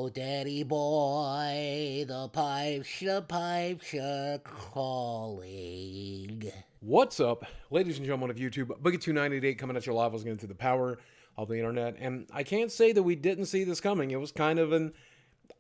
Oh, daddy boy, the pipes are calling. What's up, ladies and gentlemen of YouTube? Boogie298 coming at you live once again through the power of the internet. And I can't say that we didn't see this coming. It was kind of an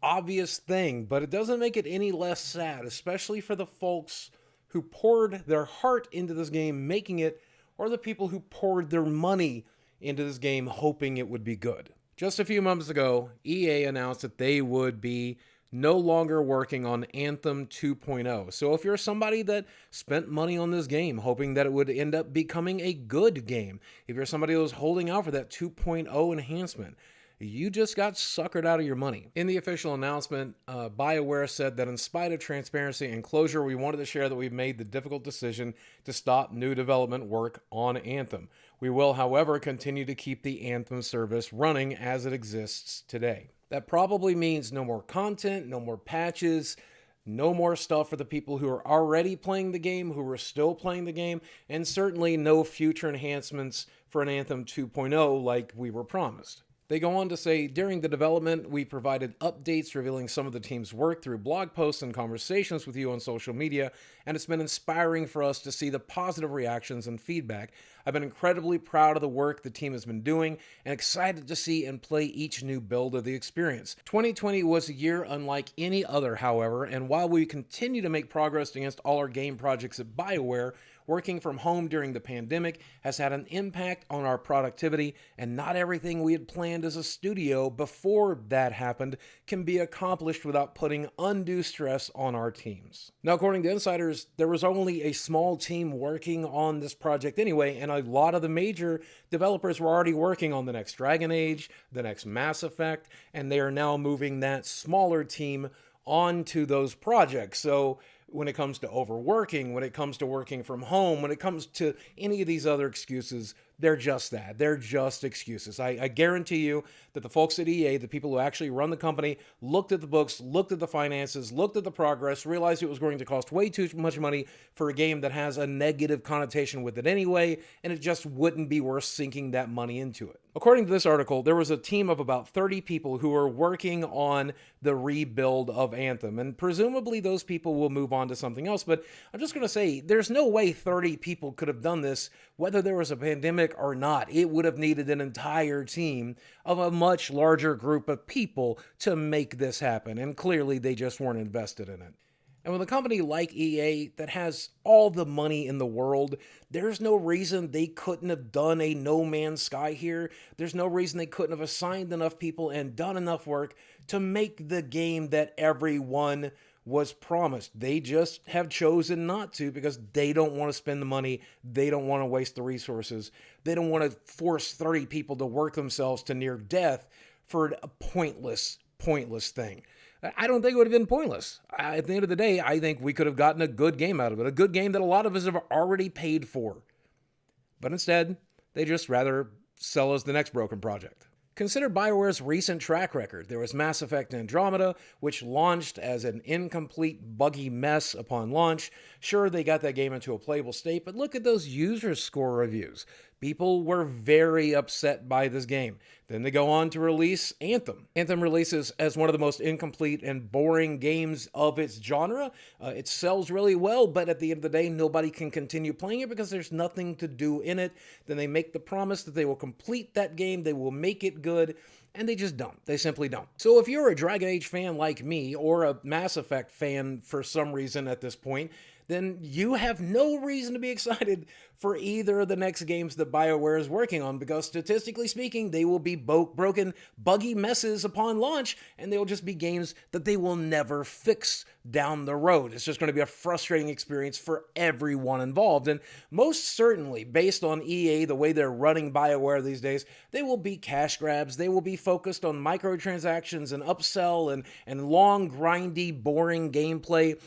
obvious thing, but it doesn't make it any less sad, especially for the folks who poured their heart into this game making it, or the people who poured their money into this game hoping it would be good. Just a few months ago, EA announced that they would be no longer working on Anthem 2.0. So if you're somebody that spent money on this game hoping that it would end up becoming a good game, if you're somebody that was holding out for that 2.0 enhancement, you just got suckered out of your money. In the official announcement, BioWare said that in spite of transparency and closure, we wanted to share that we've made the difficult decision to stop new development work on Anthem. We will, however, continue to keep the Anthem service running as it exists today. That probably means no more content, no more patches, no more stuff for the people who are already playing the game, who are still playing the game, and certainly no future enhancements for an Anthem 2.0 like we were promised. They go on to say, during the development, we provided updates revealing some of the team's work through blog posts and conversations with you on social media, and it's been inspiring for us to see the positive reactions and feedback. I've been incredibly proud of the work the team has been doing and excited to see and play each new build of the experience. 2020 was a year unlike any other, however, and while we continue to make progress against all our game projects at BioWare, working from home during the pandemic has had an impact on our productivity, and not everything we had planned as a studio before that happened can be accomplished without putting undue stress on our teams. Now, according to insiders, there was only a small team working on this project anyway, and a lot of the major developers were already working on the next Dragon Age, the next Mass Effect, and they are now moving that smaller team onto those projects. So when it comes to overworking, when it comes to working from home, when it comes to any of these other excuses, they're just that. They're just excuses. I guarantee you that the folks at EA, the people who actually run the company, looked at the books, looked at the finances, looked at the progress, realized it was going to cost way too much money for a game that has a negative connotation with it anyway, and it just wouldn't be worth sinking that money into it. According to this article, there was a team of about 30 people who were working on the rebuild of Anthem, and presumably those people will move on to something else, but I'm just going to say, there's no way 30 people could have done this, whether there was a pandemic or not. It would have needed an entire team of a much larger group of people to make this happen, and clearly they just weren't invested in it. And with a company like EA that has all the money in the world, there's no reason they couldn't have done a No Man's Sky here. There's no reason they couldn't have assigned enough people and done enough work to make the game that everyone was promised. They just have chosen not to because they don't want to spend the money. They don't want to waste the resources. They don't want to force 30 people to work themselves to near death for a pointless thing. I don't think it would have been pointless. At the end of the day, I think we could have gotten a good game out of it, a good game that a lot of us have already paid for. But instead, they just rather sell us the next broken project. Consider BioWare's recent track record. There was Mass Effect Andromeda, which launched as an incomplete, buggy mess upon launch. Sure, they got that game into a playable state, but look at those user score reviews. People were very upset by this game. Then they go on to release Anthem. Anthem releases as one of the most incomplete and boring games of its genre. It sells really well, but at the end of the day, nobody can continue playing it because there's nothing to do in it. Then they make the promise that they will complete that game, they will make it good, and they just don't. They simply don't. So if you're a Dragon Age fan like me, or a Mass Effect fan for some reason at this point, then you have no reason to be excited for either of the next games that BioWare is working on, because statistically speaking, they will be broken, buggy messes upon launch, and they'll just be games that they will never fix down the road. It's just going to be a frustrating experience for everyone involved, and most certainly, based on EA, the way they're running BioWare these days, they will be cash grabs, they will be focused on microtransactions and upsell and long, grindy, boring gameplay.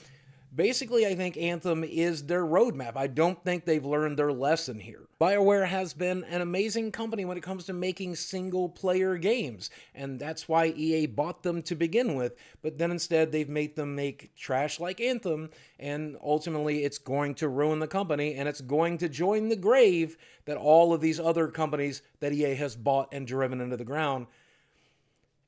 Basically, I think Anthem is their roadmap. I don't think they've learned their lesson here. BioWare has been an amazing company when it comes to making single-player games, and that's why EA bought them to begin with, but then instead they've made them make trash like Anthem, and ultimately it's going to ruin the company, and it's going to join the grave that all of these other companies that EA has bought and driven into the ground.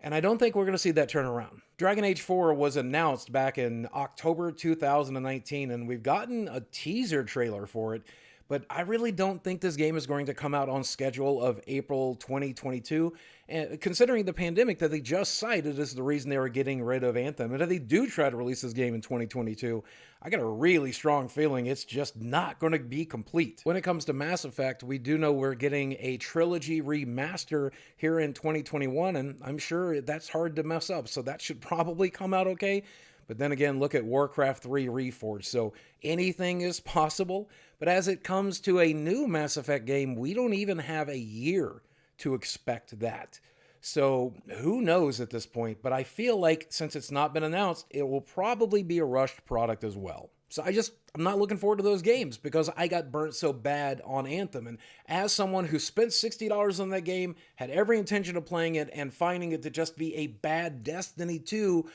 And I don't think we're going to see that turnaround. Dragon Age 4 was announced back in October 2019, and we've gotten a teaser trailer for it. But I really don't think this game is going to come out on schedule of April 2022. And considering the pandemic that they just cited as the reason they were getting rid of Anthem, and if they do try to release this game in 2022, I got a really strong feeling it's just not going to be complete. When it comes to Mass Effect, we do know we're getting a trilogy remaster here in 2021, and I'm sure that's hard to mess up, so that should probably come out okay. But then again, look at Warcraft 3 Reforged. So anything is possible. But as it comes to a new Mass Effect game, we don't even have a year to expect that. So who knows at this point? But I feel like since it's not been announced, it will probably be a rushed product as well. So I'm not looking forward to those games because I got burnt so bad on Anthem. And as someone who spent $60 on that game, had every intention of playing it, and finding it to just be a bad Destiny 2,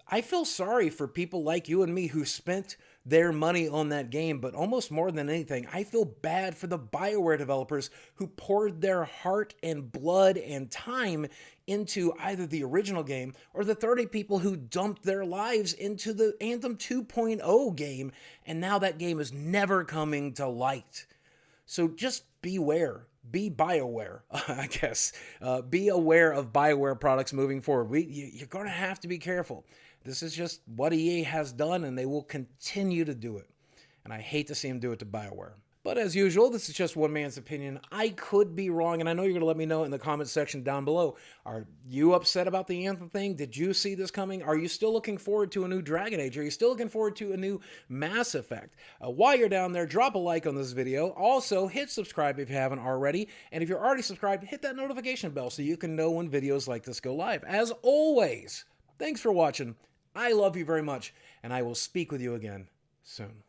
I feel sorry for people like you and me who spent their money on that game, but almost more than anything, I feel bad for the BioWare developers who poured their heart and blood and time into either the original game or the 30 people who dumped their lives into the Anthem 2.0 game, and now that game is never coming to light. So just beware. Be BioWare, I guess. Be aware of BioWare products moving forward. You're going to have to be careful. This is just what EA has done, and they will continue to do it. And I hate to see them do it to BioWare. But as usual, this is just one man's opinion. I could be wrong, and I know you're going to let me know in the comment section down below. Are you upset about the Anthem thing? Did you see this coming? Are you still looking forward to a new Dragon Age? Are you still looking forward to a new Mass Effect? While you're down there, drop a like on this video. Also, hit subscribe if you haven't already. And if you're already subscribed, hit that notification bell so you can know when videos like this go live. As always, thanks for watching. I love you very much, and I will speak with you again soon.